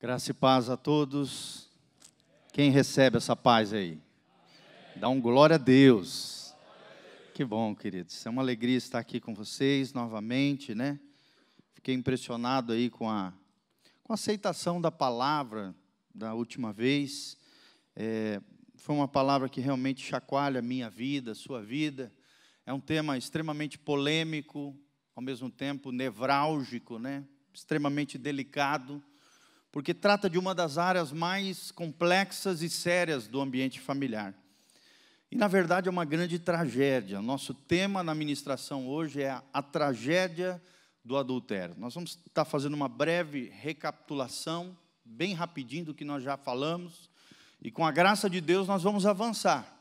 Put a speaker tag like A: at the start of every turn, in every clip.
A: Graça e paz a todos. Quem recebe essa paz aí? Dá um glória a Deus. Que bom, queridos. É uma alegria estar aqui com vocês novamente, né? Fiquei impressionado aí com a aceitação da palavra da última vez. Foi uma palavra que realmente chacoalha a minha vida, a sua vida. É um tema extremamente polêmico, ao mesmo tempo nevrálgico, né? Extremamente delicado, porque trata de uma das áreas mais complexas e sérias do ambiente familiar. E, na verdade, é uma grande tragédia. Nosso tema na ministração hoje é a tragédia do adultério. Nós vamos estar fazendo uma breve recapitulação, bem rapidinho, do que nós já falamos, e com a graça de Deus nós vamos avançar,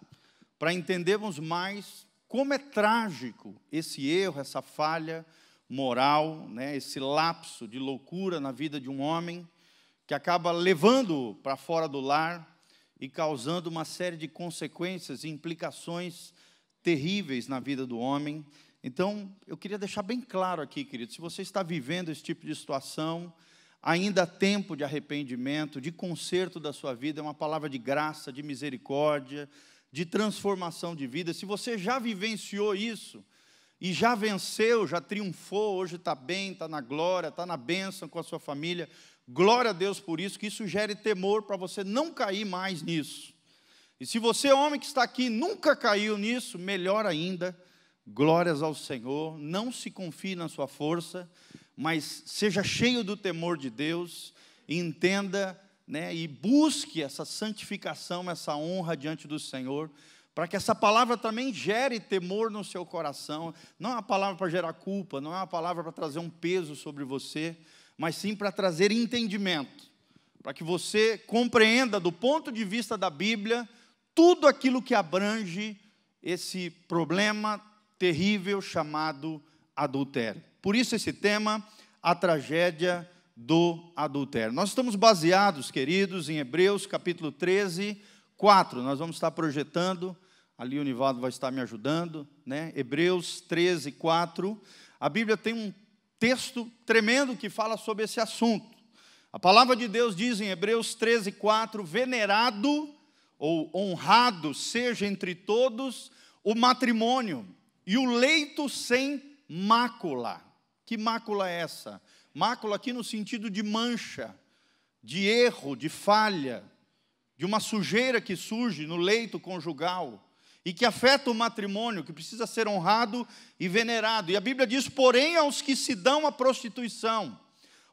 A: para entendermos mais como é trágico esse erro, essa falha moral, né, esse lapso de loucura na vida de um homem, que acaba levando para fora do lar e causando uma série de consequências e implicações terríveis na vida do homem. Então, eu queria deixar bem claro aqui, querido, se você está vivendo esse tipo de situação, ainda há tempo de arrependimento, de conserto da sua vida, é uma palavra de graça, de misericórdia, de transformação de vida. Se você já vivenciou isso, e já venceu, já triunfou, hoje está bem, está na glória, está na bênção com a sua família, glória a Deus por isso, que isso gere temor para você não cair mais nisso. E se você, homem que está aqui, nunca caiu nisso, melhor ainda, glórias ao Senhor, não se confie na sua força, mas seja cheio do temor de Deus, e entenda, né, e busque essa santificação, essa honra diante do Senhor, para que essa palavra também gere temor no seu coração. Não é uma palavra para gerar culpa, não é uma palavra para trazer um peso sobre você, mas sim para trazer entendimento, para que você compreenda, do ponto de vista da Bíblia, tudo aquilo que abrange esse problema terrível chamado adultério. Por isso esse tema, a tragédia do adultério. Nós estamos baseados, queridos, em Hebreus capítulo 13, 4. Nós vamos estar projetando, ali o Nivaldo vai estar me ajudando, né? Hebreus 13, 4. A Bíblia tem um texto tremendo que fala sobre esse assunto. A palavra de Deus diz em Hebreus 13, 4, venerado ou honrado seja entre todos o matrimônio e o leito sem mácula. Que mácula é essa? Mácula aqui no sentido de mancha, de erro, de falha, de uma sujeira que surge no leito conjugal e que afeta o matrimônio, que precisa ser honrado e venerado. E a Bíblia diz, porém, aos que se dão à prostituição.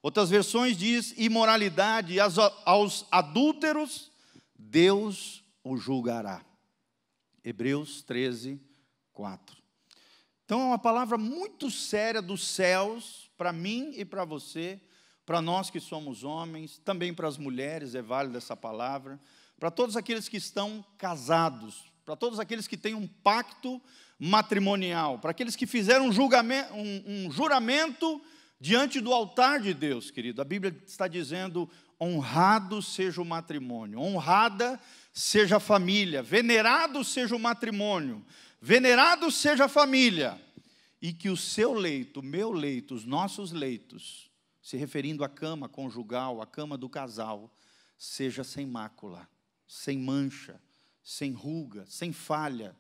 A: Outras versões diz imoralidade, e aos adúlteros, Deus o julgará. Hebreus 13, 4. Então é uma palavra muito séria dos céus, para mim e para você, para nós que somos homens, também para as mulheres, é válida essa palavra, para todos aqueles que estão casados, para todos aqueles que têm um pacto matrimonial, para aqueles que fizeram um juramento diante do altar de Deus, querido. A Bíblia está dizendo, honrado seja o matrimônio, honrada seja a família, venerado seja o matrimônio, venerado seja a família, e que o seu leito, o meu leito, os nossos leitos, se referindo à cama conjugal, à cama do casal, seja sem mácula, sem mancha, sem ruga, sem falha,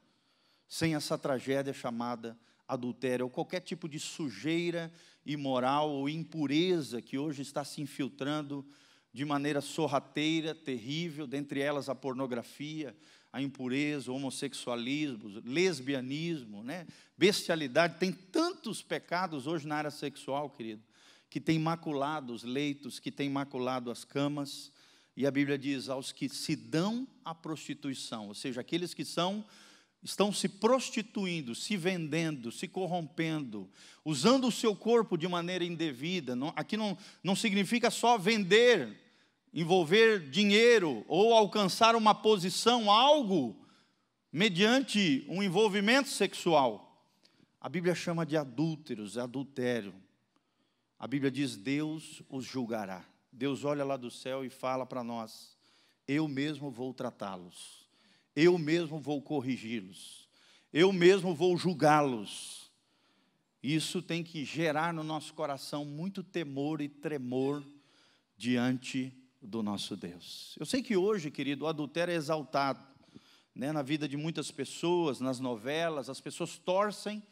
A: sem essa tragédia chamada adultério, ou qualquer tipo de sujeira imoral ou impureza que hoje está se infiltrando de maneira sorrateira, terrível, dentre elas a pornografia, a impureza, o homossexualismo, lesbianismo, né? Bestialidade. Tem tantos pecados hoje na área sexual, querido, que tem maculado os leitos, que tem maculado as camas. E a Bíblia diz, aos que se dão à prostituição, ou seja, aqueles que estão se prostituindo, se vendendo, se corrompendo, usando o seu corpo de maneira indevida. Aqui não significa só vender, envolver dinheiro ou alcançar uma posição, algo, mediante um envolvimento sexual. A Bíblia chama de adúlteros, adultério. A Bíblia diz, Deus os julgará. Deus olha lá do céu e fala para nós, eu mesmo vou tratá-los, eu mesmo vou corrigi-los, eu mesmo vou julgá-los. Isso tem que gerar no nosso coração muito temor e tremor diante do nosso Deus. Eu sei que hoje, querido, o adultério é exaltado, né, na vida de muitas pessoas, nas novelas, as pessoas torcem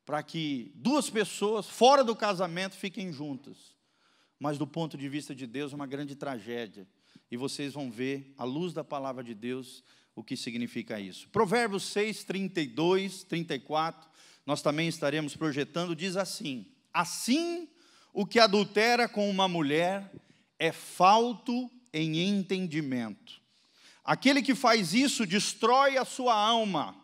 A: para que duas pessoas fora do casamento fiquem juntas. Mas do ponto de vista de Deus é uma grande tragédia. E vocês vão ver, à luz da palavra de Deus, o que significa isso. Provérbios 6, 32, 34, nós também estaremos projetando, diz assim: assim, o que adultera com uma mulher é falto em entendimento. Aquele que faz isso destrói a sua alma,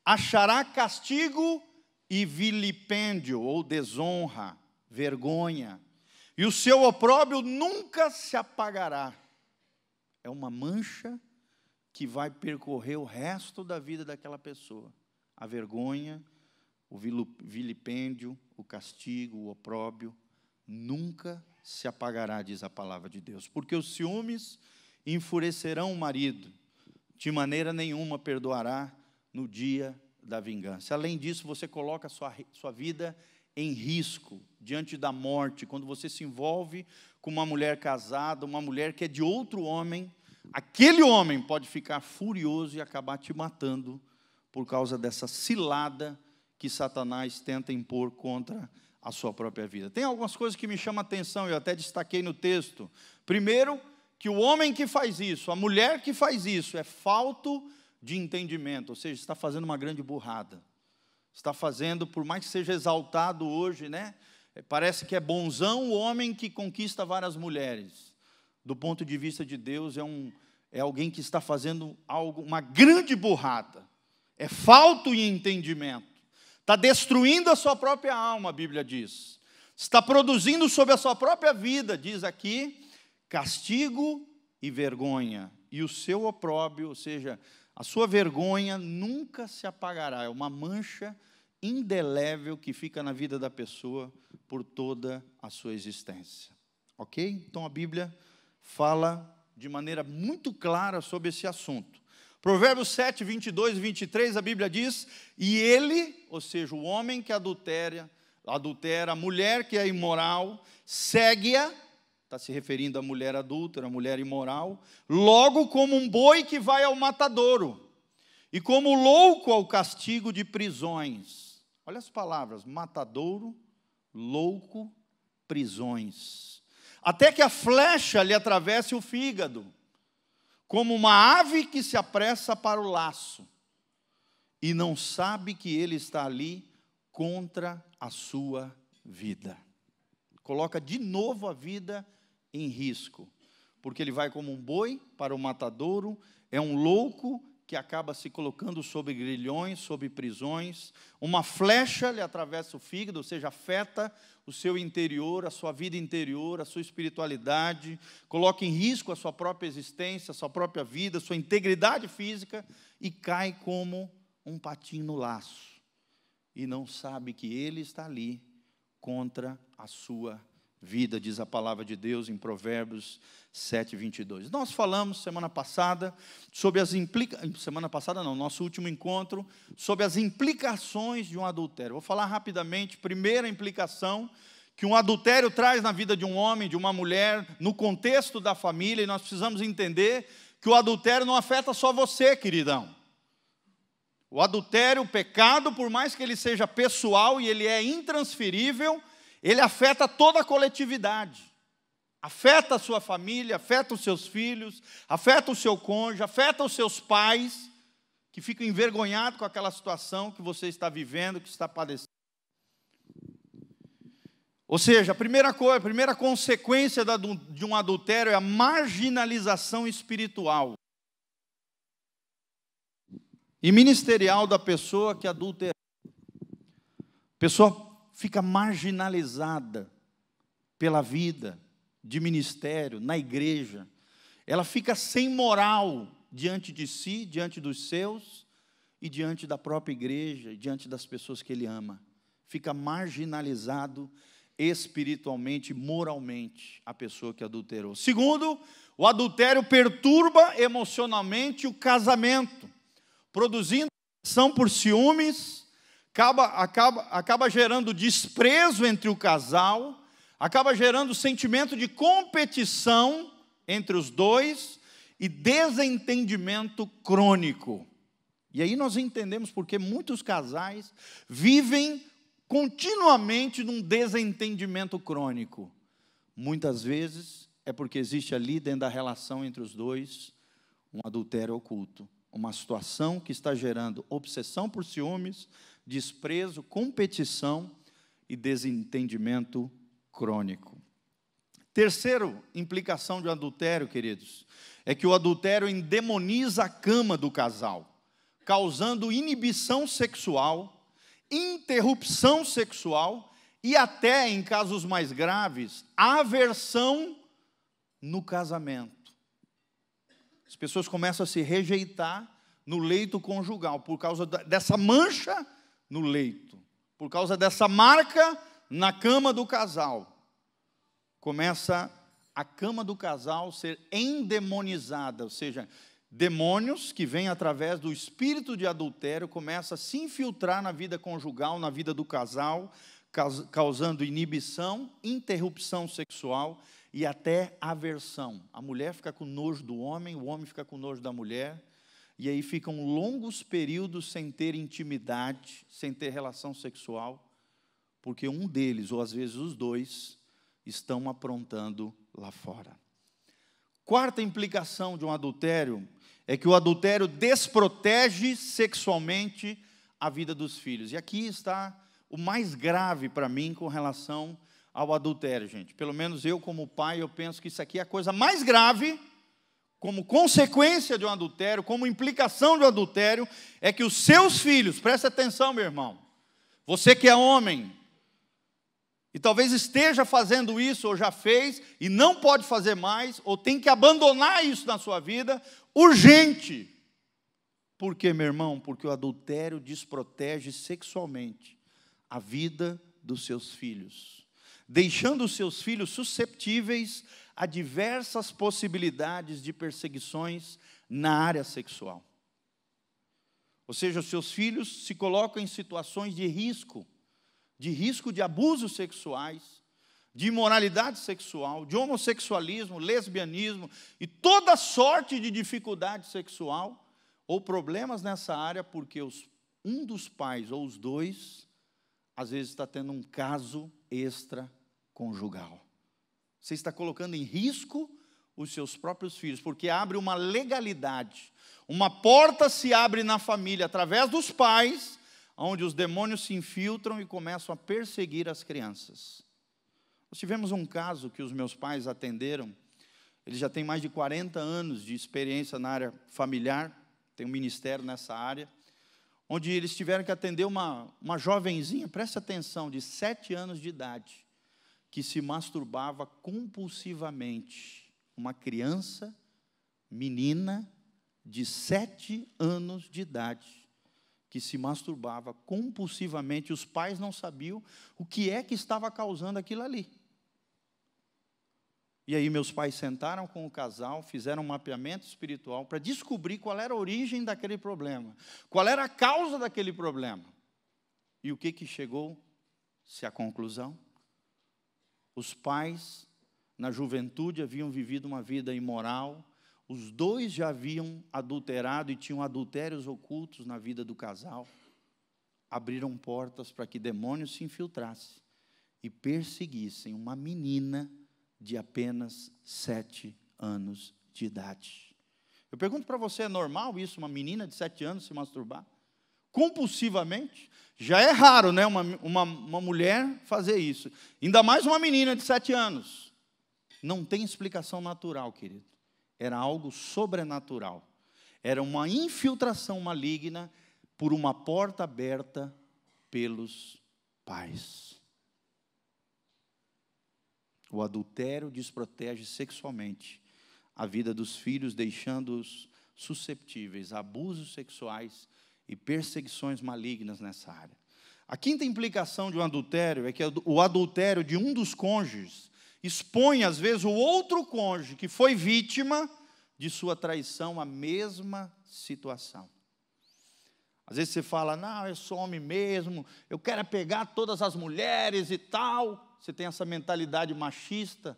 A: achará castigo e vilipêndio, ou desonra, vergonha, e o seu opróbrio nunca se apagará. É uma mancha que vai percorrer o resto da vida daquela pessoa. A vergonha, o vilipêndio, o castigo, o opróbrio, nunca se apagará, diz a palavra de Deus. Porque os ciúmes enfurecerão o marido, de maneira nenhuma perdoará no dia da vingança. Além disso, você coloca a sua vida em risco, diante da morte. Quando você se envolve com uma mulher casada, uma mulher que é de outro homem, aquele homem pode ficar furioso e acabar te matando por causa dessa cilada que Satanás tenta impor contra a sua própria vida. Tem algumas coisas que me chamam a atenção, eu até destaquei no texto. Primeiro, que o homem que faz isso, a mulher que faz isso, é falto de entendimento, ou seja, está fazendo uma grande burrada. Está fazendo, por mais que seja exaltado hoje, né? Parece que é bonzão o homem que conquista várias mulheres. Do ponto de vista de Deus, é alguém que está fazendo uma grande burrada. É falto de entendimento. Está destruindo a sua própria alma, a Bíblia diz. Está produzindo sobre a sua própria vida, diz aqui, castigo e vergonha. E o seu opróbrio, ou seja, a sua vergonha nunca se apagará. É uma mancha indelével que fica na vida da pessoa por toda a sua existência. Ok? Então a Bíblia fala de maneira muito clara sobre esse assunto. Provérbios 7, 22 e 23, a Bíblia diz: e ele, ou seja, o homem que adultera, a mulher que é imoral, segue-a, está se referindo à mulher adúltera, à mulher imoral, logo como um boi que vai ao matadouro, e como louco ao castigo de prisões. Olha as palavras: matadouro, louco, prisões. Até que a flecha lhe atravesse o fígado, como uma ave que se apressa para o laço, e não sabe que ele está ali contra a sua vida. Coloca de novo a vida em risco, porque ele vai como um boi para o matadouro, é um louco que acaba se colocando sobre grilhões, sobre prisões. Uma flecha lhe atravessa o fígado, ou seja, afeta o seu interior, a sua vida interior, a sua espiritualidade, coloca em risco a sua própria existência, a sua própria vida, a sua integridade física, e cai como um patinho no laço, e não sabe que ele está ali contra a sua vida, diz a palavra de Deus em Provérbios 7, 22. Nós falamos semana passada sobre nosso último encontro, sobre as implicações de um adultério. Vou falar rapidamente. Primeira implicação que um adultério traz na vida de um homem, de uma mulher, no contexto da família, e nós precisamos entender que o adultério não afeta só você, queridão. O adultério, o pecado, por mais que ele seja pessoal e ele é intransferível, ele afeta toda a coletividade, afeta a sua família, afeta os seus filhos, afeta o seu cônjuge, afeta os seus pais, que ficam envergonhados com aquela situação que você está vivendo, que está padecendo. Ou seja, a primeira consequência de um adultério é a marginalização espiritual e ministerial da pessoa que adulterou. A pessoa fica marginalizada pela vida de ministério, na igreja. Ela fica sem moral diante de si, diante dos seus, e diante da própria igreja, e diante das pessoas que ele ama. Fica marginalizado espiritualmente, moralmente, a pessoa que adulterou. Segundo, o adultério perturba emocionalmente o casamento, produzindo ação por ciúmes, acaba gerando desprezo entre o casal, acaba gerando sentimento de competição entre os dois e desentendimento crônico. E aí nós entendemos porque muitos casais vivem continuamente num desentendimento crônico. Muitas vezes é porque existe ali dentro da relação entre os dois um adultério oculto, uma situação que está gerando obsessão por ciúmes, desprezo, competição e desentendimento crônico. Terceira implicação de um adultério, queridos, é que o adultério endemoniza a cama do casal, causando inibição sexual, interrupção sexual e até, em casos mais graves, aversão no casamento. As pessoas começam a se rejeitar no leito conjugal por causa dessa mancha no leito, por causa dessa marca na cama do casal. Começa a cama do casal ser endemonizada, ou seja, demônios que vêm através do espírito de adultério começam a se infiltrar na vida conjugal, na vida do casal, causando inibição, interrupção sexual e até aversão. A mulher fica com nojo do homem, o homem fica com nojo da mulher, e aí ficam longos períodos sem ter intimidade, sem ter relação sexual, porque um deles, ou às vezes os dois, estão aprontando lá fora. Quarta implicação de um adultério é que o adultério desprotege sexualmente a vida dos filhos. E aqui está o mais grave para mim com relação ao adultério, gente. Pelo menos eu, como pai, eu penso que isso aqui é a coisa mais grave, como consequência de um adultério, como implicação de um adultério, é que os seus filhos, presta atenção, meu irmão, você que é homem, e talvez esteja fazendo isso, ou já fez, e não pode fazer mais, ou tem que abandonar isso na sua vida, urgente. Por quê, meu irmão? Porque o adultério desprotege sexualmente a vida dos seus filhos, deixando os seus filhos susceptíveis a diversas possibilidades de perseguições na área sexual. Ou seja, os seus filhos se colocam em situações de risco de abusos sexuais, de imoralidade sexual, de homossexualismo, lesbianismo e toda sorte de dificuldade sexual ou problemas nessa área, porque um dos pais ou os dois, às vezes está tendo um caso extraconjugal. Você está colocando em risco os seus próprios filhos, porque abre uma legalidade, uma porta se abre na família através dos pais, onde os demônios se infiltram e começam a perseguir as crianças. Nós tivemos um caso que os meus pais atenderam, eles já têm mais de 40 anos de experiência na área familiar, tem um ministério nessa área, onde eles tiveram que atender uma jovenzinha, presta atenção, de 7 anos de idade, que se masturbava compulsivamente. Uma criança, menina, de 7 anos de idade, que se masturbava compulsivamente, os pais não sabiam o que é que estava causando aquilo ali. E aí meus pais sentaram com o casal, fizeram um mapeamento espiritual para descobrir qual era a origem daquele problema, qual era a causa daquele problema. E o que chegou-se à conclusão? Os pais, na juventude, haviam vivido uma vida imoral, os dois já haviam adulterado e tinham adultérios ocultos na vida do casal. Abriram portas para que demônios se infiltrassem e perseguissem uma menina de apenas 7 anos de idade. Eu pergunto para você, é normal isso, uma menina de 7 anos se masturbar? Compulsivamente? Já é raro, né, uma mulher fazer isso. Ainda mais uma menina de 7 anos. Não tem explicação natural, querido. Era algo sobrenatural. Era uma infiltração maligna por uma porta aberta pelos pais. O adultério desprotege sexualmente a vida dos filhos, deixando-os susceptíveis a abusos sexuais e perseguições malignas nessa área. A quinta implicação de um adultério é que o adultério de um dos cônjuges expõe, às vezes, o outro cônjuge que foi vítima de sua traição à mesma situação. Às vezes você fala, não, eu sou homem mesmo, eu quero pegar todas as mulheres e tal. Você tem essa mentalidade machista,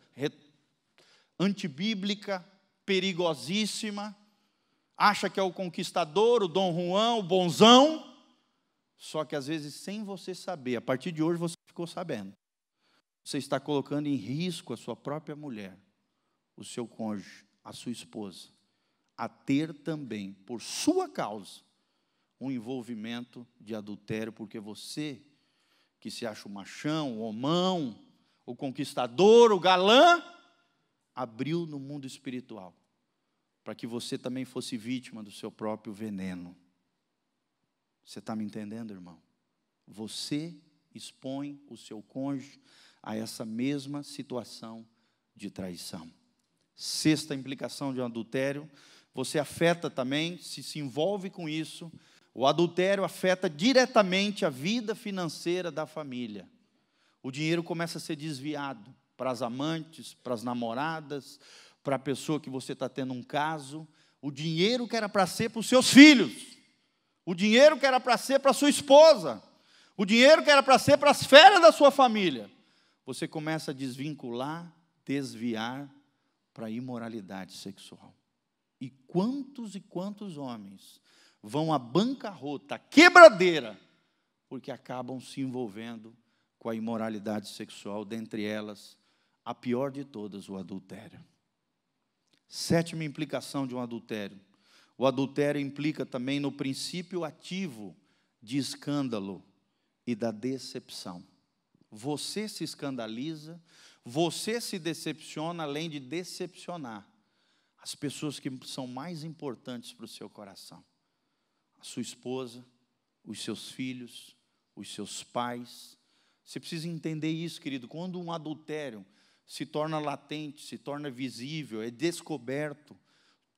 A: antibíblica, perigosíssima, acha que é o conquistador, o Dom Juan, o bonzão, só que às vezes sem você saber, a partir de hoje você ficou sabendo, você está colocando em risco a sua própria mulher, o seu cônjuge, a sua esposa, a ter também, por sua causa, um envolvimento de adultério, porque você, que se acha o machão, o homão, o conquistador, o galã, abriu no mundo espiritual, para que você também fosse vítima do seu próprio veneno. Você está me entendendo, irmão? Você expõe o seu cônjuge a essa mesma situação de traição. Sexta implicação de um adultério, você afeta também, se envolve com isso, o adultério afeta diretamente a vida financeira da família. O dinheiro começa a ser desviado para as amantes, para as namoradas, para a pessoa que você está tendo um caso. O dinheiro que era para ser para os seus filhos, o dinheiro que era para ser para a sua esposa, o dinheiro que era para ser para as férias da sua família, você começa a desvincular, desviar para a imoralidade sexual. E quantos homens vão à bancarrota, à quebradeira, porque acabam se envolvendo com a imoralidade sexual, dentre elas, a pior de todas, o adultério. Sétima implicação de um adultério. O adultério implica também no princípio ativo de escândalo e da decepção. Você se escandaliza, você se decepciona, além de decepcionar as pessoas que são mais importantes para o seu coração. A sua esposa, os seus filhos, os seus pais. Você precisa entender isso, querido. Quando um adultério se torna latente, se torna visível, é descoberto,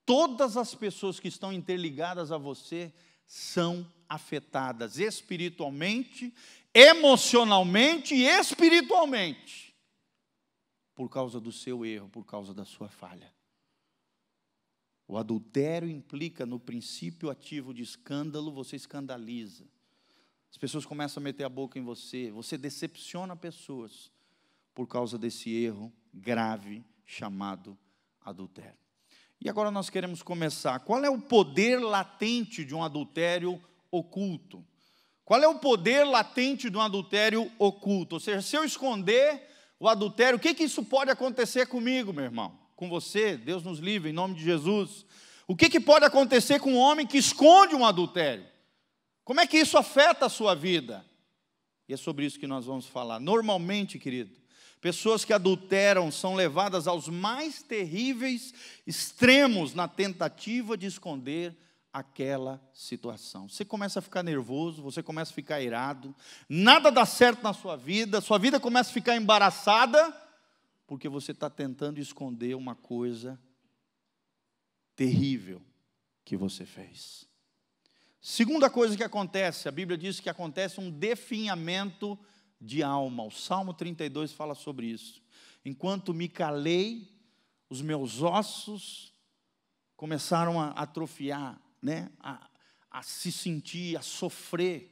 A: todas as pessoas que estão interligadas a você são afetadas espiritualmente, emocionalmente e espiritualmente, por causa do seu erro, por causa da sua falha. O adultério implica no princípio ativo de escândalo, você escandaliza. As pessoas começam a meter a boca em você, você decepciona pessoas por causa desse erro grave chamado adultério. E agora nós queremos começar. Qual é o poder latente de um adultério oculto? Qual é o poder latente de um adultério oculto? Ou seja, se eu esconder o adultério, o que isso pode acontecer comigo, meu irmão? Com você, Deus nos livre, em nome de Jesus. O que pode acontecer com um homem que esconde um adultério? Como é que isso afeta a sua vida? E é sobre isso que nós vamos falar. Normalmente, querido, pessoas que adulteram são levadas aos mais terríveis extremos na tentativa de esconder aquela situação. Você começa a ficar nervoso, você começa a ficar irado, nada dá certo na sua vida começa a ficar embaraçada, porque você está tentando esconder uma coisa terrível que você fez. Segunda coisa que acontece, a Bíblia diz que acontece um definhamento de alma. O Salmo 32 fala sobre isso. Enquanto me calei, os meus ossos começaram a atrofiar, né? a se sentir, a sofrer.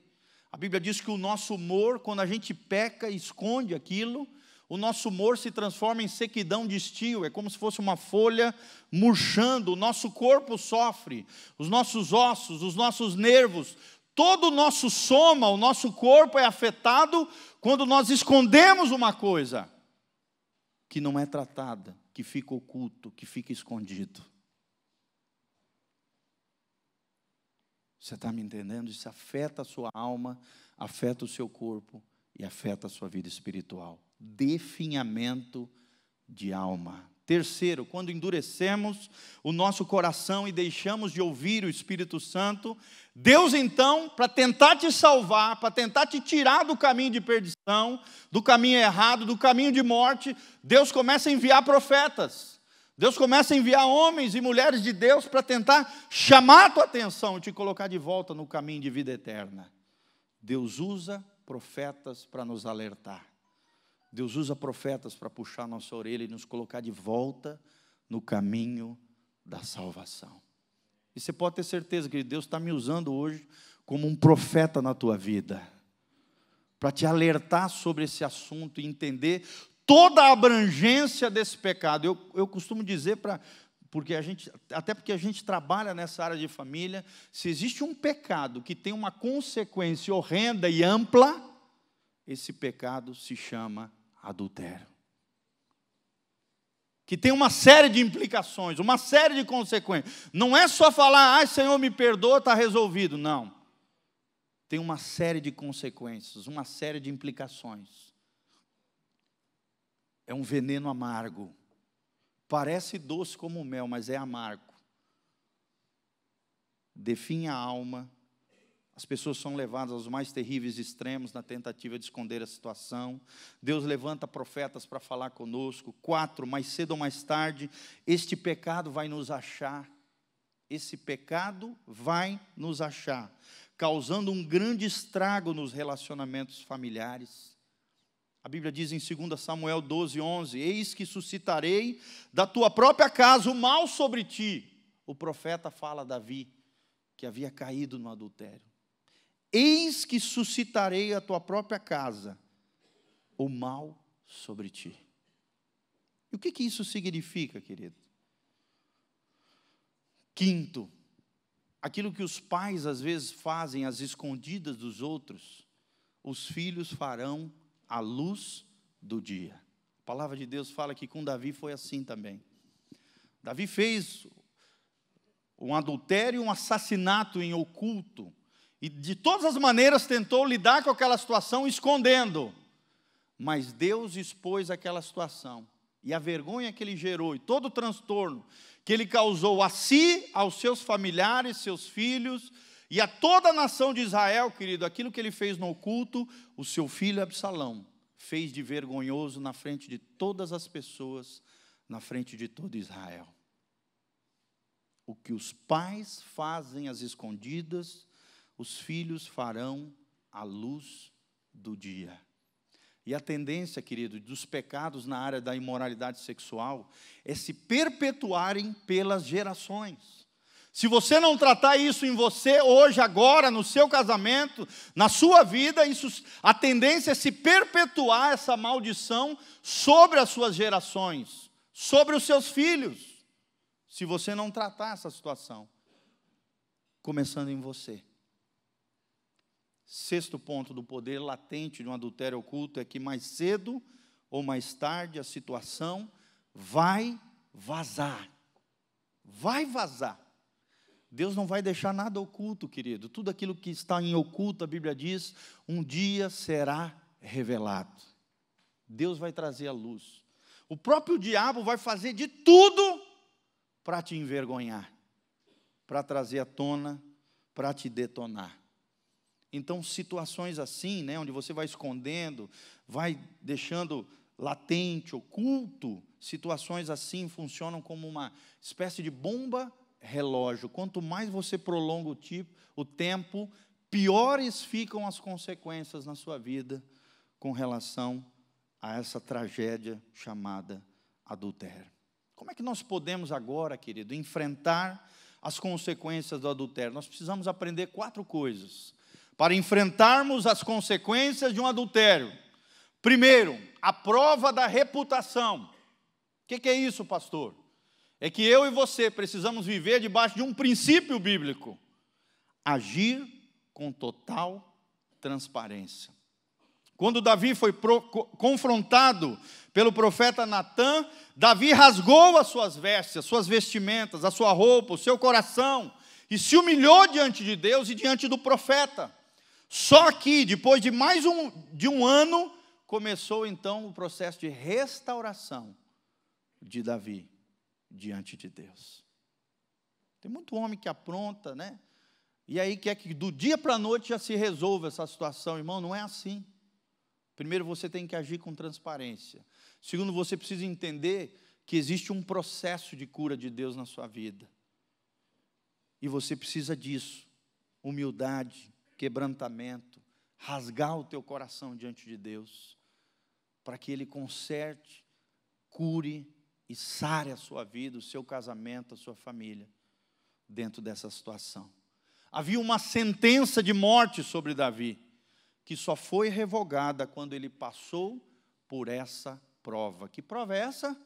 A: A Bíblia diz que o nosso humor, quando a gente peca e esconde aquilo, o nosso humor se transforma em sequidão de estio, é como se fosse uma folha murchando, o nosso corpo sofre, os nossos ossos, os nossos nervos, todo o nosso soma, o nosso corpo é afetado quando nós escondemos uma coisa que não é tratada, que fica oculto, que fica escondido. Você está me entendendo? Isso afeta a sua alma, afeta o seu corpo e afeta a sua vida espiritual. Definhamento de alma. Terceiro, quando endurecemos o nosso coração e deixamos de ouvir o Espírito Santo, Deus então, para tentar te salvar, para tentar te tirar do caminho de perdição, do caminho errado, do caminho de morte, Deus começa a enviar profetas. Deus começa a enviar homens e mulheres de Deus para tentar chamar a tua atenção e te colocar de volta no caminho de vida eterna. Deus usa profetas para nos alertar. Deus usa profetas para puxar nossa orelha e nos colocar de volta no caminho da salvação. E você pode ter certeza que Deus está me usando hoje como um profeta na tua vida, para te alertar sobre esse assunto e entender toda a abrangência desse pecado. Eu costumo dizer, porque a gente trabalha nessa área de família, se existe um pecado que tem uma consequência horrenda e ampla, esse pecado se chama adultério. Que tem uma série de implicações, uma série de consequências. Não é só falar, ai Senhor me perdoa, está resolvido. Não. Tem uma série de consequências, uma série de implicações. É um veneno amargo. Parece doce como o mel, mas é amargo. Definha a alma. As pessoas são levadas aos mais terríveis extremos na tentativa de esconder a situação. Deus levanta profetas para falar conosco. 4, mais cedo ou mais tarde, este pecado vai nos achar. Esse pecado vai nos achar, causando um grande estrago nos relacionamentos familiares. A Bíblia diz em 2 Samuel 12:11, eis que suscitarei da tua própria casa o mal sobre ti. O profeta fala a Davi, que havia caído no adultério. Eis que suscitarei a tua própria casa o mal sobre ti. E o que isso significa, querido? 5, aquilo que os pais às vezes fazem às escondidas dos outros, os filhos farão à luz do dia. A palavra de Deus fala que com Davi foi assim também. Davi fez um adultério, um assassinato em oculto, e de todas as maneiras tentou lidar com aquela situação escondendo. Mas Deus expôs aquela situação. E a vergonha que ele gerou, e todo o transtorno que ele causou a si, aos seus familiares, seus filhos, e a toda a nação de Israel, querido, aquilo que ele fez no oculto, o seu filho Absalão fez de vergonhoso na frente de todas as pessoas, na frente de todo Israel. O que os pais fazem às escondidas, os filhos farão à luz do dia. E a tendência, querido, dos pecados na área da imoralidade sexual é se perpetuarem pelas gerações. Se você não tratar isso em você, hoje, agora, no seu casamento, na sua vida, a tendência é se perpetuar essa maldição sobre as suas gerações, sobre os seus filhos, se você não tratar essa situação, começando em você. 6º ponto do poder latente de um adultério oculto é que mais cedo ou mais tarde a situação vai vazar. Vai vazar. Deus não vai deixar nada oculto, querido. Tudo aquilo que está em oculto, a Bíblia diz, um dia será revelado. Deus vai trazer a luz. O próprio diabo vai fazer de tudo para te envergonhar, para trazer à tona, para te detonar. Então, situações assim, né, onde você vai escondendo, vai deixando latente, oculto, situações assim funcionam como uma espécie de bomba relógio. Quanto mais você prolonga o tempo, piores ficam as consequências na sua vida com relação a essa tragédia chamada adultério. Como é que nós podemos agora, querido, enfrentar as consequências do adultério? Nós precisamos aprender 4 coisas para enfrentarmos as consequências de um adultério. Primeiro, a prova da reputação. O que é isso, pastor? É que eu e você precisamos viver debaixo de um princípio bíblico: agir com total transparência. Quando Davi foi confrontado pelo profeta Natã, Davi rasgou as suas vestes, as suas vestimentas, a sua roupa, o seu coração, e se humilhou diante de Deus e diante do profeta. Só que, depois de mais de um ano, começou então o processo de restauração de Davi diante de Deus. Tem muito homem que apronta, né? E aí quer que do dia para a noite já se resolva essa situação. Irmão, não é assim. Primeiro, você tem que agir com transparência. Segundo, você precisa entender que existe um processo de cura de Deus na sua vida. E você precisa disso. Humildade, quebrantamento, rasgar o teu coração diante de Deus, para que Ele conserte, cure e sare a sua vida, o seu casamento, a sua família, dentro dessa situação. Havia uma sentença de morte sobre Davi, que só foi revogada quando ele passou por essa prova. Que prova é essa?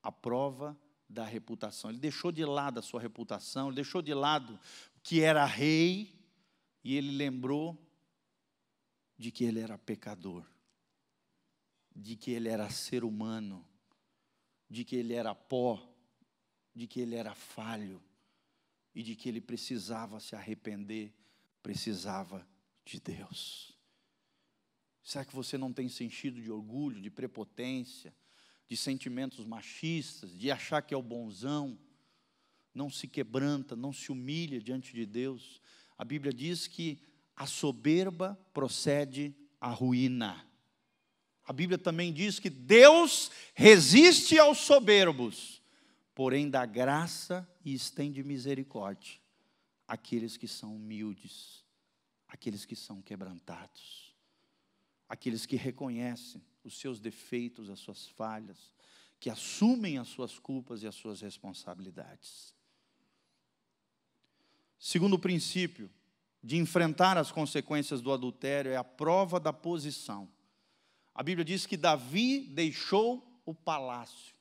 A: A prova da reputação. Ele deixou de lado a sua reputação, ele deixou de lado que era rei, e ele lembrou de que ele era pecador, de que ele era ser humano, de que ele era pó, de que ele era falho, e de que ele precisava se arrepender, precisava de Deus. Será que você não tem se enchido de orgulho, de prepotência, de sentimentos machistas, de achar que é o bonzão? Não se quebranta, não se humilha diante de Deus. A Bíblia diz que a soberba procede à ruína. A Bíblia também diz que Deus resiste aos soberbos, porém dá graça e estende misericórdia àqueles que são humildes, àqueles que são quebrantados, àqueles que reconhecem os seus defeitos, as suas falhas, que assumem as suas culpas e as suas responsabilidades. Segundo princípio de enfrentar as consequências do adultério é a prova da posição. A Bíblia diz que Davi deixou o palácio.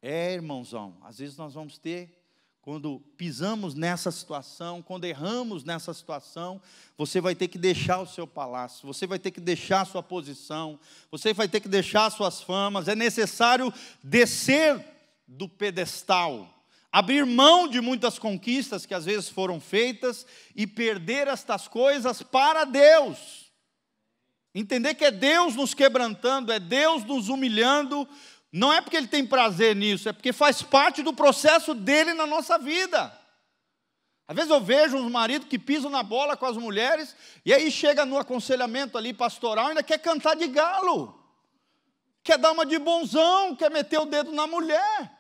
A: Irmãozão, às vezes nós vamos ter, quando pisamos nessa situação, quando erramos nessa situação, você vai ter que deixar o seu palácio, você vai ter que deixar a sua posição, você vai ter que deixar as suas famas. É necessário descer do pedestal, abrir mão de muitas conquistas que às vezes foram feitas e perder estas coisas para Deus. Entender que é Deus nos quebrantando, é Deus nos humilhando. Não é porque Ele tem prazer nisso, é porque faz parte do processo dEle na nossa vida. Às vezes eu vejo uns maridos que pisam na bola com as mulheres, e aí chega no aconselhamento ali pastoral, ainda quer cantar de galo, quer dar uma de bonzão, quer meter o dedo na mulher,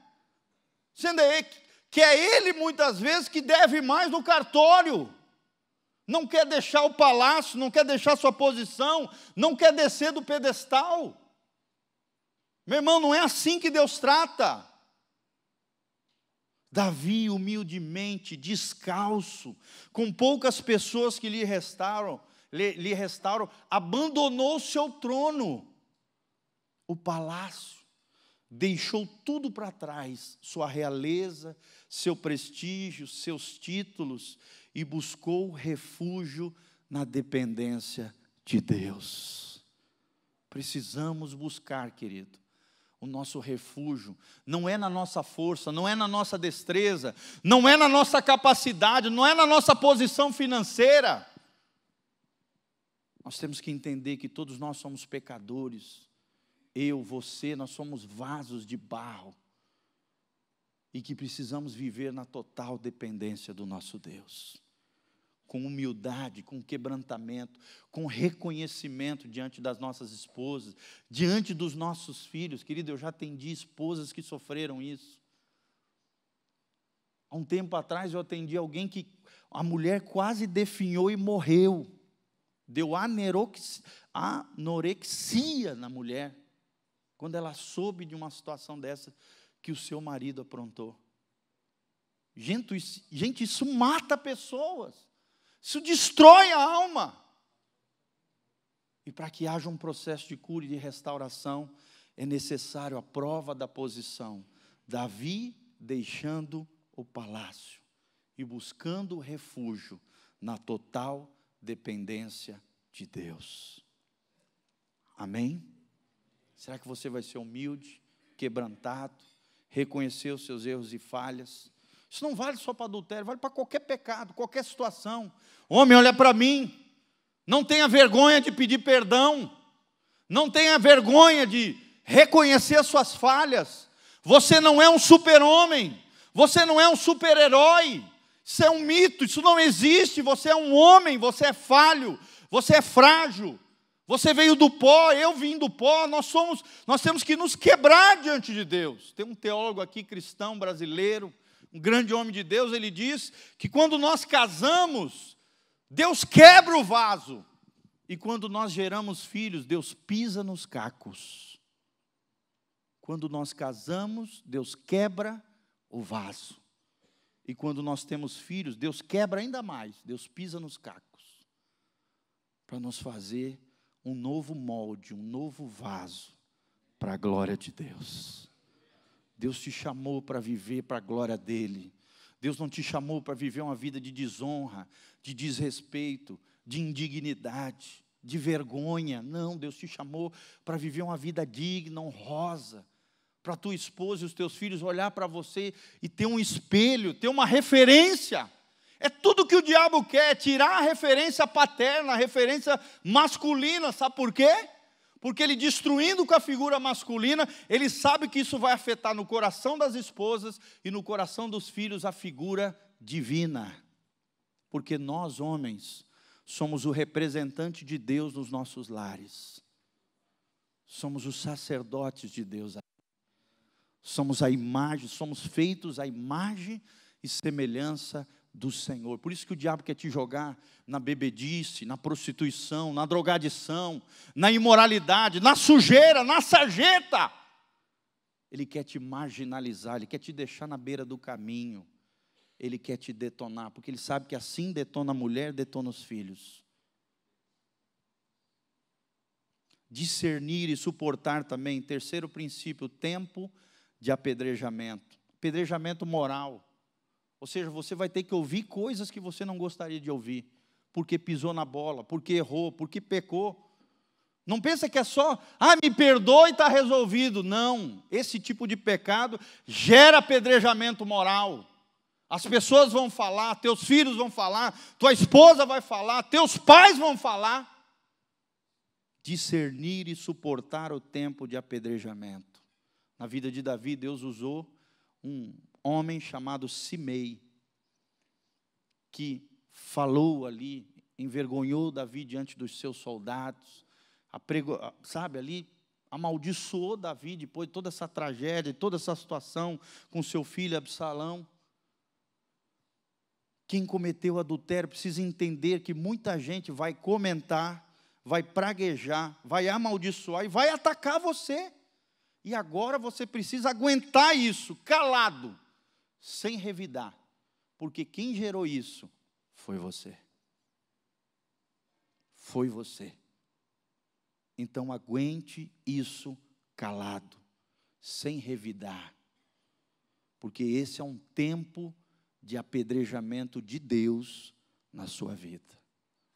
A: sendo que é ele muitas vezes que deve mais no cartório, não quer deixar o palácio, não quer deixar sua posição, não quer descer do pedestal. Meu irmão, não é assim que Deus trata. Davi, humildemente, descalço, com poucas pessoas que lhe restaram, abandonou o seu trono, o palácio, deixou tudo para trás, sua realeza, seu prestígio, seus títulos, e buscou refúgio na dependência de Deus. Precisamos buscar, querido, o nosso refúgio. Não é na nossa força, não é na nossa destreza, não é na nossa capacidade, não é na nossa posição financeira. Nós temos que entender que todos nós somos pecadores. Eu, você, nós somos vasos de barro. E que precisamos viver na total dependência do nosso Deus. Com humildade, com quebrantamento, com reconhecimento diante das nossas esposas, diante dos nossos filhos. Querido, eu já atendi esposas que sofreram isso. Há um tempo atrás eu atendi alguém que a mulher quase definhou e morreu. Deu anorexia na mulher, quando ela soube de uma situação dessa que o seu marido aprontou. Gente, isso mata pessoas. Isso destrói a alma. E para que haja um processo de cura e de restauração, é necessário a prova da posição. Davi deixando o palácio e buscando refúgio na total dependência de Deus. Amém? Será que você vai ser humilde, quebrantado, reconhecer os seus erros e falhas? Isso não vale só para adultério, vale para qualquer pecado, qualquer situação. Homem, olha para mim, não tenha vergonha de pedir perdão, não tenha vergonha de reconhecer as suas falhas. Você não é um super-homem, você não é um super-herói, isso é um mito, isso não existe. Você é um homem, você é falho, você é frágil, você veio do pó, eu vim do pó. Nós temos que nos quebrar diante de Deus. Tem um teólogo aqui cristão brasileiro, um grande homem de Deus, ele diz que quando nós casamos, Deus quebra o vaso. E quando nós geramos filhos, Deus pisa nos cacos. Quando nós casamos, Deus quebra o vaso. E quando nós temos filhos, Deus quebra ainda mais. Deus pisa nos cacos. Para nos fazer um novo molde, um novo vaso, para a glória de Deus. Deus te chamou para viver para a glória dEle. Deus não te chamou para viver uma vida de desonra, de desrespeito, de indignidade, de vergonha. Não, Deus te chamou para viver uma vida digna, honrosa. Para tua esposa e os teus filhos olhar para você e ter um espelho, ter uma referência. É tudo que o diabo quer, tirar a referência paterna, a referência masculina. Sabe por quê? Porque ele, destruindo com a figura masculina, ele sabe que isso vai afetar no coração das esposas e no coração dos filhos a figura divina. Porque nós, homens, somos o representante de Deus nos nossos lares. Somos os sacerdotes de Deus. Somos a imagem, somos feitos à imagem e semelhança do Senhor. Por isso que o diabo quer te jogar na bebedice, na prostituição, na drogadição, na imoralidade, na sujeira, na sarjeta. Ele quer te marginalizar, ele quer te deixar na beira do caminho. Ele quer te detonar, porque ele sabe que assim detona a mulher, detona os filhos. Discernir e suportar também, terceiro princípio, tempo de apedrejamento. Apedrejamento moral. Ou seja, você vai ter que ouvir coisas que você não gostaria de ouvir, porque pisou na bola, porque errou, porque pecou. Não pensa que é só, me perdoa e está resolvido. Não, esse tipo de pecado gera apedrejamento moral. As pessoas vão falar, teus filhos vão falar, tua esposa vai falar, teus pais vão falar. Discernir e suportar o tempo de apedrejamento. Na vida de Davi, Deus usou um homem chamado Simei, que falou ali, envergonhou Davi diante dos seus soldados, amaldiçoou Davi depois de toda essa tragédia, toda essa situação com seu filho Absalão. Quem cometeu adultério precisa entender que muita gente vai comentar, vai praguejar, vai amaldiçoar e vai atacar você. E agora você precisa aguentar isso, calado, sem revidar, porque quem gerou isso foi você. Foi você. Então aguente isso calado, sem revidar, porque esse é um tempo de apedrejamento de Deus na sua vida.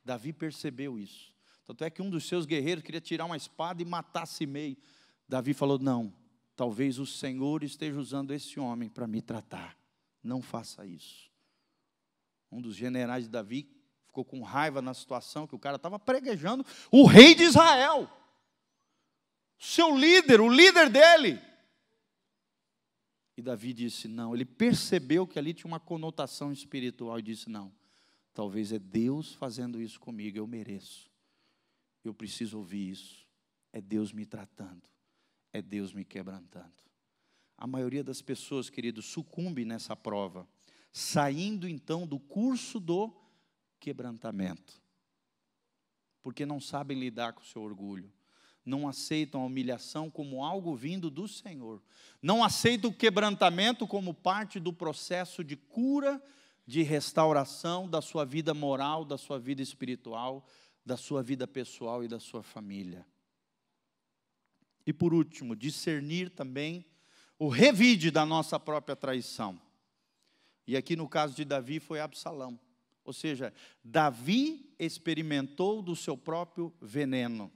A: Davi percebeu isso. Tanto é que um dos seus guerreiros queria tirar uma espada e matar Simei. Davi falou, não, talvez o Senhor esteja usando esse homem para me tratar. Não faça isso. Um dos generais de Davi ficou com raiva na situação, que o cara estava preguejando o rei de Israel. Seu líder, o líder dele. E Davi disse, não, ele percebeu que ali tinha uma conotação espiritual e disse, não, talvez é Deus fazendo isso comigo, eu mereço. Eu preciso ouvir isso. É Deus me tratando. É Deus me quebrantando. A maioria das pessoas, queridos, sucumbe nessa prova, saindo então do curso do quebrantamento, porque não sabem lidar com o seu orgulho, não aceitam a humilhação como algo vindo do Senhor, não aceitam o quebrantamento como parte do processo de cura, de restauração da sua vida moral, da sua vida espiritual, da sua vida pessoal e da sua família. E por último, discernir também o revide da nossa própria traição. E aqui no caso de Davi foi Absalão. Ou seja, Davi experimentou do seu próprio veneno.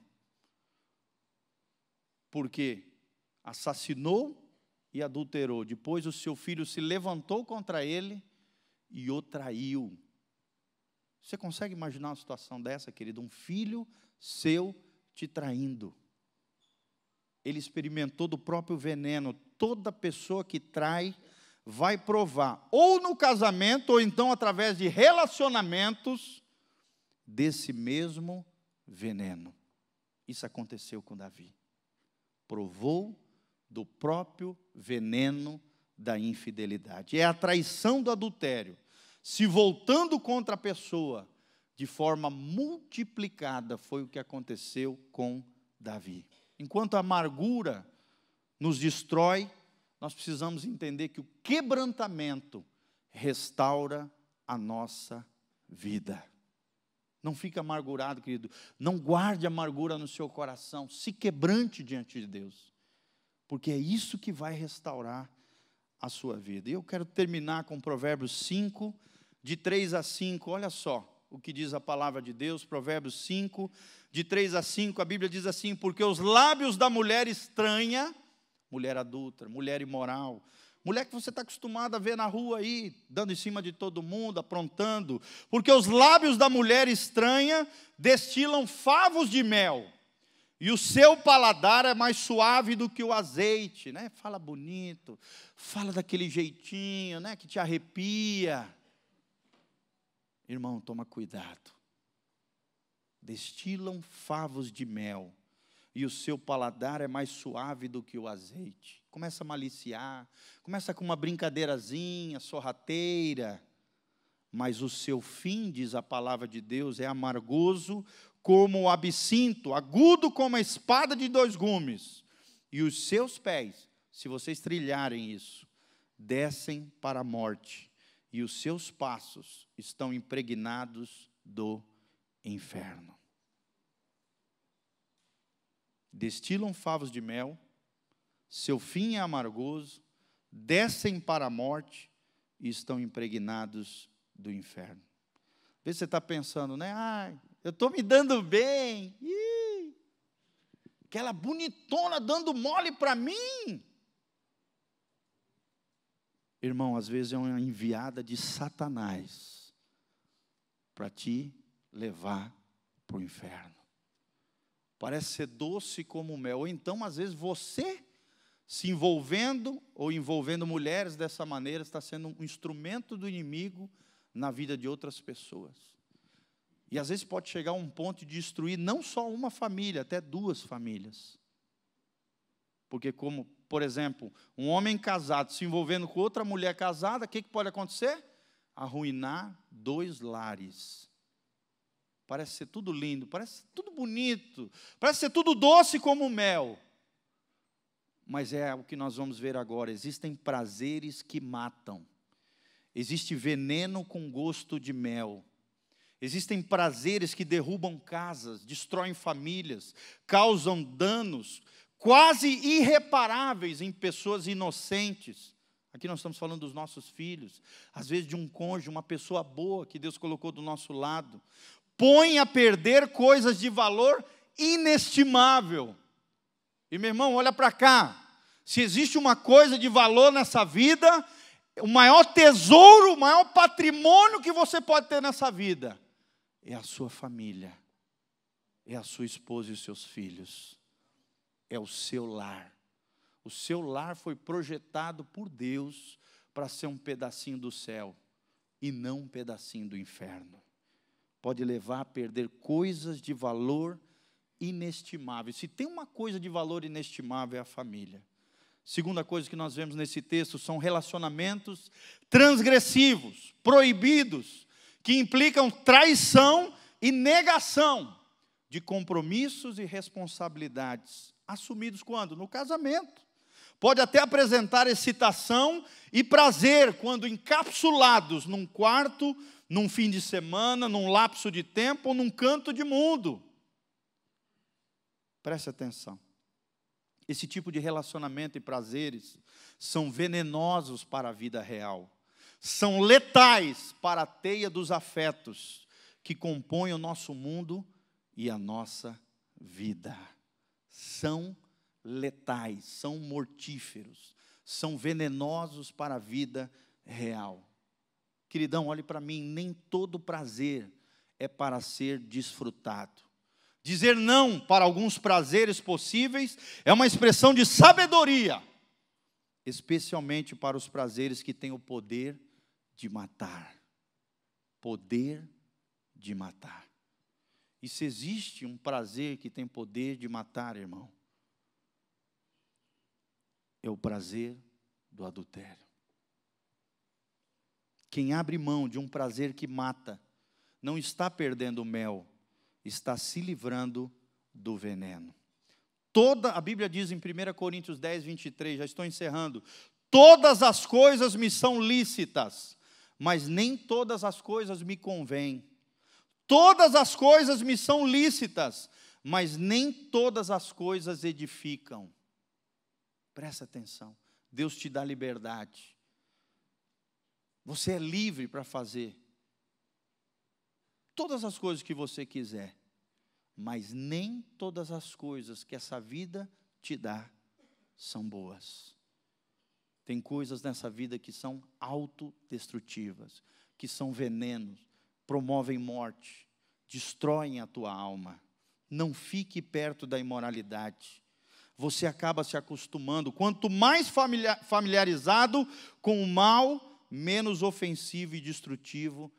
A: Porque assassinou e adulterou. Depois o seu filho se levantou contra ele e o traiu. Você consegue imaginar uma situação dessa, querido? Um filho seu te traindo. Ele experimentou do próprio veneno. Toda pessoa que trai vai provar, ou no casamento, ou então através de relacionamentos, desse mesmo veneno. Isso aconteceu com Davi. Provou do próprio veneno da infidelidade. É a traição do adultério, se voltando contra a pessoa, de forma multiplicada, foi o que aconteceu com Davi. Enquanto a amargura nos destrói, nós precisamos entender que o quebrantamento restaura a nossa vida. Não fique amargurado, querido. Não guarde amargura no seu coração. Se quebrante diante de Deus. porque é isso que vai restaurar a sua vida. E eu quero terminar com Provérbios 5, de 3 a 5, olha só o que diz a palavra de Deus, Provérbios 5, de 3 a 5, a Bíblia diz assim: porque os lábios da mulher estranha, mulher adulta, mulher imoral, mulher que você está acostumado a ver na rua aí, dando em cima de todo mundo, aprontando, porque os lábios da mulher estranha destilam favos de mel, e o seu paladar é mais suave do que o azeite, né? Fala bonito, fala daquele jeitinho, né? Que te arrepia. Irmão, toma cuidado. Destilam favos de mel, e o seu paladar é mais suave do que o azeite. Começa a maliciar, começa com uma brincadeirazinha, sorrateira, mas o seu fim, diz a palavra de Deus, é amargoso como o absinto, agudo como a espada de 2 gumes. E os seus pés, se vocês trilharem isso, descem para a morte, e os seus passos estão impregnados do inferno. Destilam favos de mel, seu fim é amargoso, descem para a morte e estão impregnados do inferno. Às vezes você está pensando, né? Eu estou me dando bem. Aquela bonitona dando mole para mim. Irmão, às vezes é uma enviada de Satanás para te levar para o inferno. Parece ser doce como mel. Ou então, às vezes, você se envolvendo ou envolvendo mulheres dessa maneira está sendo um instrumento do inimigo na vida de outras pessoas. E às vezes pode chegar a um ponto de destruir não só uma família, até 2 famílias. Porque como, por exemplo, um homem casado se envolvendo com outra mulher casada, o que pode acontecer? Arruinar 2 lares. Parece ser tudo lindo, parece ser tudo bonito, parece ser tudo doce como mel. Mas é o que nós vamos ver agora. Existem prazeres que matam. Existe veneno com gosto de mel. Existem prazeres que derrubam casas, destroem famílias, causam danos quase irreparáveis em pessoas inocentes. Aqui nós estamos falando dos nossos filhos, às vezes de um cônjuge, uma pessoa boa que Deus colocou do nosso lado. Põe a perder coisas de valor inestimável. E meu irmão, olha para cá. Se existe uma coisa de valor nessa vida, o maior tesouro, o maior patrimônio que você pode ter nessa vida é a sua família, é a sua esposa e os seus filhos, é o seu lar. O seu lar foi projetado por Deus para ser um pedacinho do céu e não um pedacinho do inferno. Pode levar a perder coisas de valor inestimável. Se tem uma coisa de valor inestimável, é a família. Segunda coisa que nós vemos nesse texto são relacionamentos transgressivos, proibidos, que implicam traição e negação de compromissos e responsabilidades, assumidos quando? No casamento. Pode até apresentar excitação e prazer quando encapsulados num quarto, num fim de semana, num lapso de tempo ou num canto de mundo. Preste atenção. Esse tipo de relacionamento e prazeres são venenosos para a vida real. São letais para a teia dos afetos que compõem o nosso mundo e a nossa vida. São letais, são mortíferos, são venenosos para a vida real. Queridão, olhe para mim, nem todo prazer é para ser desfrutado. Dizer não para alguns prazeres possíveis é uma expressão de sabedoria, especialmente para os prazeres que têm o poder de matar. Poder de matar. E se existe um prazer que tem poder de matar, irmão, é o prazer do adultério. Quem abre mão de um prazer que mata, não está perdendo o mel, está se livrando do veneno. A Bíblia diz em 1 Coríntios 10, 23, já estou encerrando, todas as coisas me são lícitas, mas nem todas as coisas me convêm. Todas as coisas me são lícitas, mas nem todas as coisas edificam. Presta atenção. Deus te dá liberdade. Você é livre para fazer todas as coisas que você quiser. Mas nem todas as coisas que essa vida te dá são boas. Tem coisas nessa vida que são autodestrutivas, que são venenos, promovem morte, destroem a tua alma. Não fique perto da imoralidade. Você acaba se acostumando. Quanto mais familiarizado com o mal, menos ofensivo e destrutivo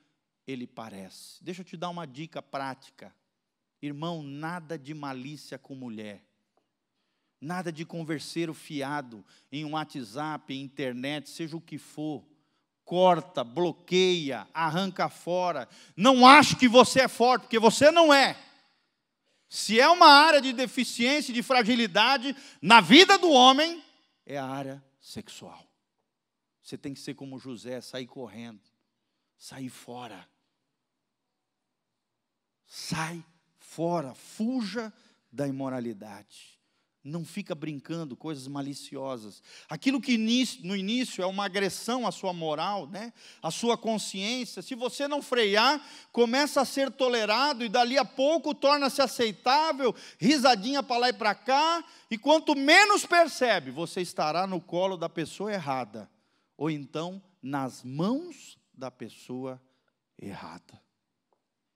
A: ele parece. Deixa eu te dar uma dica prática. Irmão, nada de malícia com mulher. Nada de converseiro fiado em um WhatsApp, em internet, seja o que for. Corta, bloqueia, arranca fora. Não ache que você é forte, porque você não é. Se é uma área de deficiência e de fragilidade na vida do homem, é a área sexual. Você tem que ser como José, sair correndo, sair fora. Sai fora, fuja da imoralidade. Não fica brincando coisas maliciosas. Aquilo que no início é uma agressão à sua moral, né? À sua consciência, se você não frear, começa a ser tolerado e dali a pouco torna-se aceitável, risadinha para lá e para cá, e quanto menos percebe, você estará no colo da pessoa errada, ou então nas mãos da pessoa errada,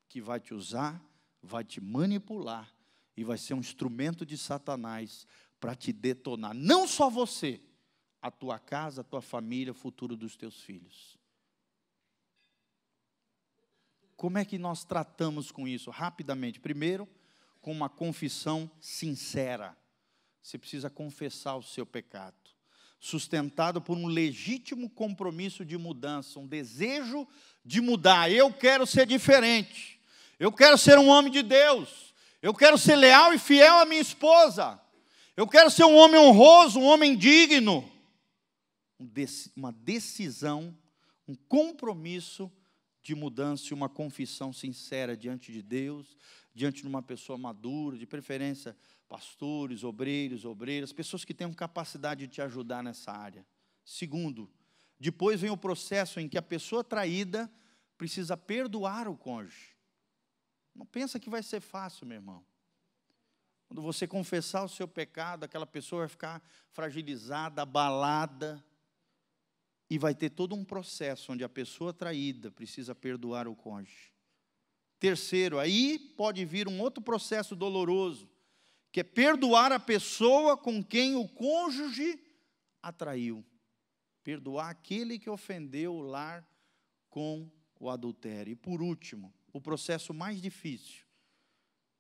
A: que vai te usar, vai te manipular, e vai ser um instrumento de Satanás para te detonar. Não só você, a tua casa, a tua família, o futuro dos teus filhos. Como é que nós tratamos com isso? Rapidamente. Primeiro, com uma confissão sincera. Você precisa confessar o seu pecado. Sustentado por um legítimo compromisso de mudança, um desejo de mudar. Eu quero ser diferente. Eu quero ser um homem de Deus. Eu quero ser leal e fiel à minha esposa. Eu quero ser um homem honroso, um homem digno. Uma decisão, um compromisso de mudança e uma confissão sincera diante de Deus, diante de uma pessoa madura, de preferência pastores, obreiros, obreiras, pessoas que tenham capacidade de te ajudar nessa área. Segundo, depois vem o processo em que a pessoa traída precisa perdoar o cônjuge. Não pensa que vai ser fácil, meu irmão. Quando você confessar o seu pecado, aquela pessoa vai ficar fragilizada, abalada, e vai ter todo um processo onde a pessoa traída precisa perdoar o cônjuge. Terceiro, aí pode vir um outro processo doloroso, que é perdoar a pessoa com quem o cônjuge atraiu. Perdoar aquele que ofendeu o lar com o adultério. E por último, o processo mais difícil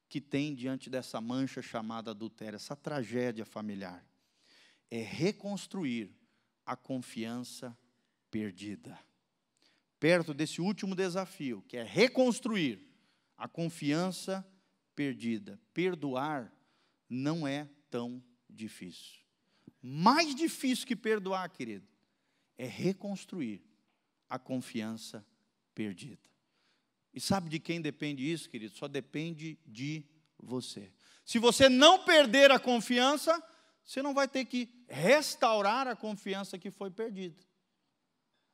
A: que tem diante dessa mancha chamada adultério, essa tragédia familiar, é reconstruir a confiança perdida. Perto desse último desafio, que é reconstruir a confiança perdida. Perdoar não é tão difícil. Mais difícil que perdoar, querido, é reconstruir a confiança perdida. E sabe de quem depende isso, querido? Só depende de você. Se você não perder a confiança, você não vai ter que restaurar a confiança que foi perdida.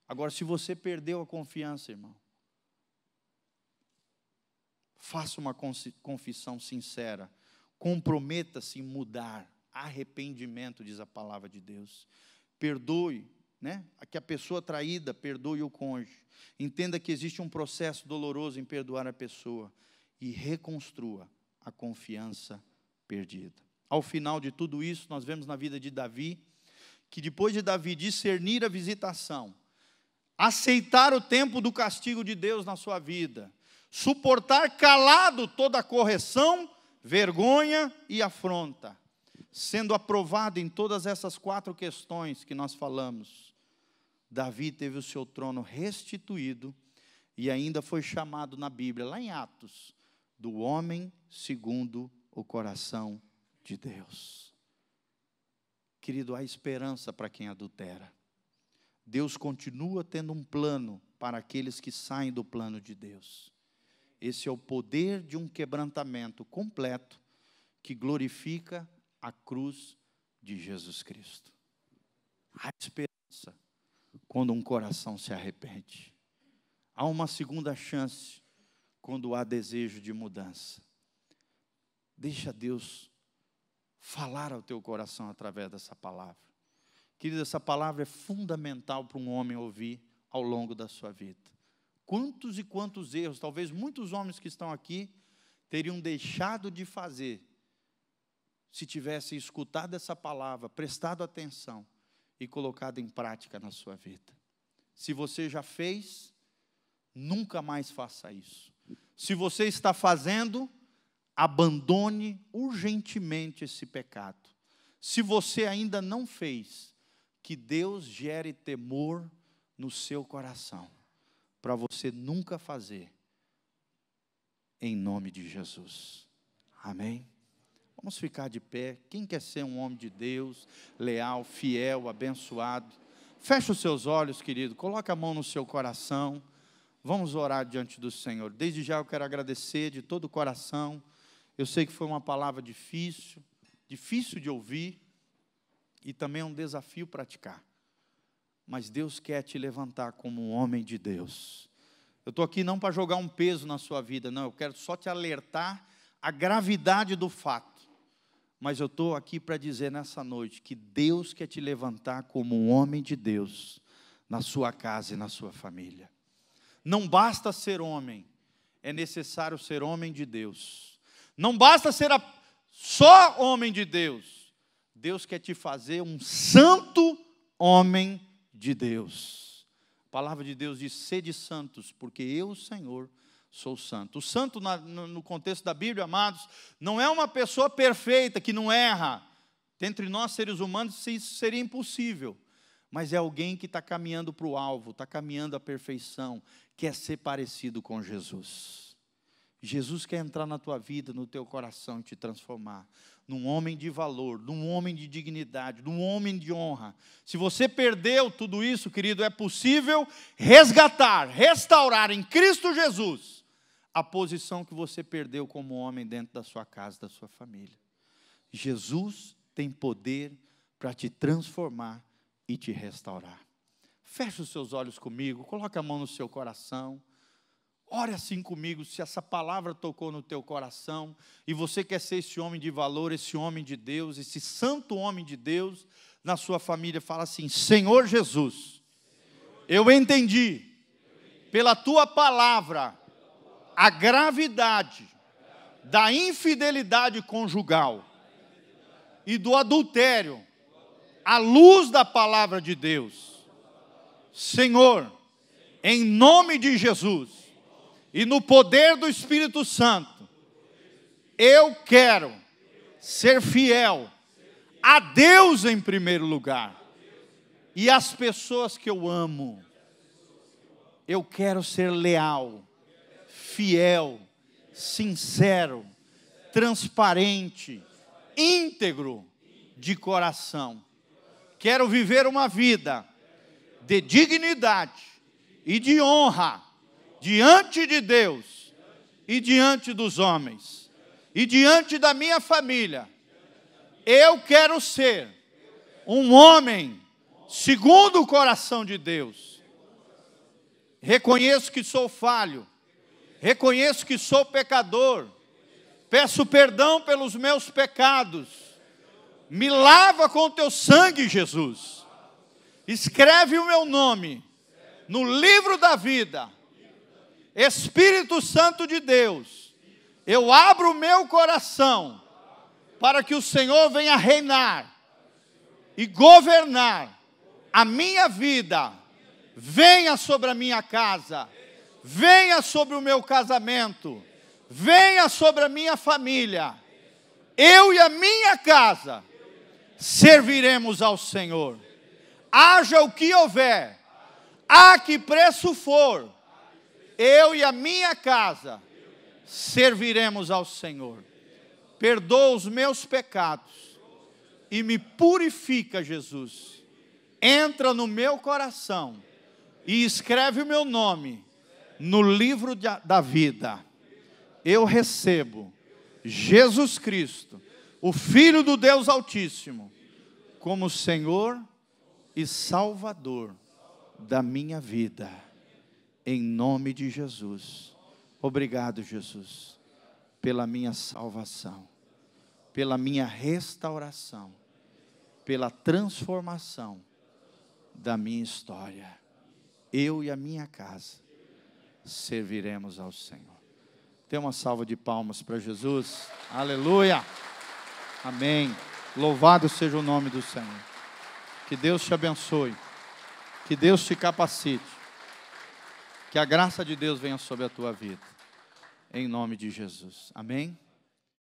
A: Agora, se você perdeu a confiança, irmão, faça uma confissão sincera. Comprometa-se em mudar. Arrependimento, diz a palavra de Deus. Perdoe, né? Que a pessoa traída perdoe o cônjuge. Entenda que existe um processo doloroso em perdoar a pessoa e reconstrua a confiança perdida. Ao final de tudo isso, nós vemos na vida de Davi, que depois de Davi discernir a visitação, aceitar o tempo do castigo de Deus na sua vida, suportar calado toda a correção, vergonha e afronta, sendo aprovado em todas essas 4 questões que nós falamos, Davi teve o seu trono restituído e ainda foi chamado na Bíblia, lá em Atos, do homem segundo o coração de Deus. Querido, há esperança para quem adultera. Deus continua tendo um plano para aqueles que saem do plano de Deus. Esse é o poder de um quebrantamento completo que glorifica a cruz de Jesus Cristo. Há esperança quando um coração se arrepende. Há uma segunda chance quando há desejo de mudança. Deixa Deus falar ao teu coração através dessa palavra. Querido, essa palavra é fundamental para um homem ouvir ao longo da sua vida. Quantos e quantos erros, talvez muitos homens que estão aqui, teriam deixado de fazer, se tivessem escutado essa palavra, prestado atenção e colocado em prática na sua vida. Se você já fez, nunca mais faça isso. Se você está fazendo, abandone urgentemente esse pecado. Se você ainda não fez, que Deus gere temor no seu coração, para você nunca fazer, em nome de Jesus. Amém? Vamos ficar de pé. Quem quer ser um homem de Deus, leal, fiel, abençoado? Feche os seus olhos, querido. Coloque a mão no seu coração. Vamos orar diante do Senhor. Desde já eu quero agradecer de todo o coração. Eu sei que foi uma palavra difícil de ouvir, e também é um desafio praticar. Mas Deus quer te levantar como um homem de Deus. Eu estou aqui não para jogar um peso na sua vida, não. Eu quero só te alertar a gravidade do fato. Mas eu estou aqui para dizer nessa noite que Deus quer te levantar como um homem de Deus na sua casa e na sua família. Não basta ser homem, é necessário ser homem de Deus. Não basta ser só homem de Deus. Deus quer te fazer um santo homem de Deus. A palavra de Deus diz: sede santos, porque eu, o Senhor, sou santo. O santo, no contexto da Bíblia, amados, não é uma pessoa perfeita, que não erra. Entre nós, seres humanos, isso seria impossível. Mas é alguém que está caminhando para o alvo, está caminhando à perfeição, quer ser parecido com Jesus. Jesus quer entrar na tua vida, no teu coração, e te transformar num homem de valor, num homem de dignidade, num homem de honra. Se você perdeu tudo isso, querido, é possível resgatar, restaurar em Cristo Jesus a posição que você perdeu como homem dentro da sua casa, da sua família. Jesus tem poder para te transformar e te restaurar. Feche os seus olhos comigo, coloque a mão no seu coração. Ore assim comigo, se essa palavra tocou no teu coração, e você quer ser esse homem de valor, esse homem de Deus, esse santo homem de Deus, na sua família, fala assim: Senhor Jesus, eu entendi, pela tua palavra, a gravidade da infidelidade conjugal e do adultério, à luz da palavra de Deus. Senhor, em nome de Jesus, e no poder do Espírito Santo, eu quero ser fiel a Deus em primeiro lugar, e às pessoas que eu amo. Eu quero ser leal, fiel, sincero, transparente, íntegro de coração. Quero viver uma vida de dignidade e de honra diante de Deus e diante dos homens e diante da minha família. Eu quero ser um homem segundo o coração de Deus. Reconheço que sou falho, reconheço que sou pecador, peço perdão pelos meus pecados. Me lava com o teu sangue, Jesus. Escreve o meu nome no livro da vida. Espírito Santo de Deus, eu abro o meu coração para que o Senhor venha reinar e governar a minha vida. Venha sobre a minha casa, venha sobre o meu casamento, venha sobre a minha família. Eu e a minha casa serviremos ao Senhor. Haja o que houver, a que preço for, eu e a minha casa serviremos ao Senhor. Perdoa os meus pecados e me purifica, Jesus. Entra no meu coração e escreve o meu nome no livro da vida. Eu recebo Jesus Cristo, o Filho do Deus Altíssimo, como Senhor e Salvador da minha vida, em nome de Jesus. Obrigado, Jesus, pela minha salvação, pela minha restauração, pela transformação da minha história. Eu e a minha casa serviremos ao Senhor. Dê uma salva de palmas para Jesus. Aleluia. Amém. Louvado seja o nome do Senhor. Que Deus te abençoe. Que Deus te capacite. Que a graça de Deus venha sobre a tua vida. Em nome de Jesus. Amém.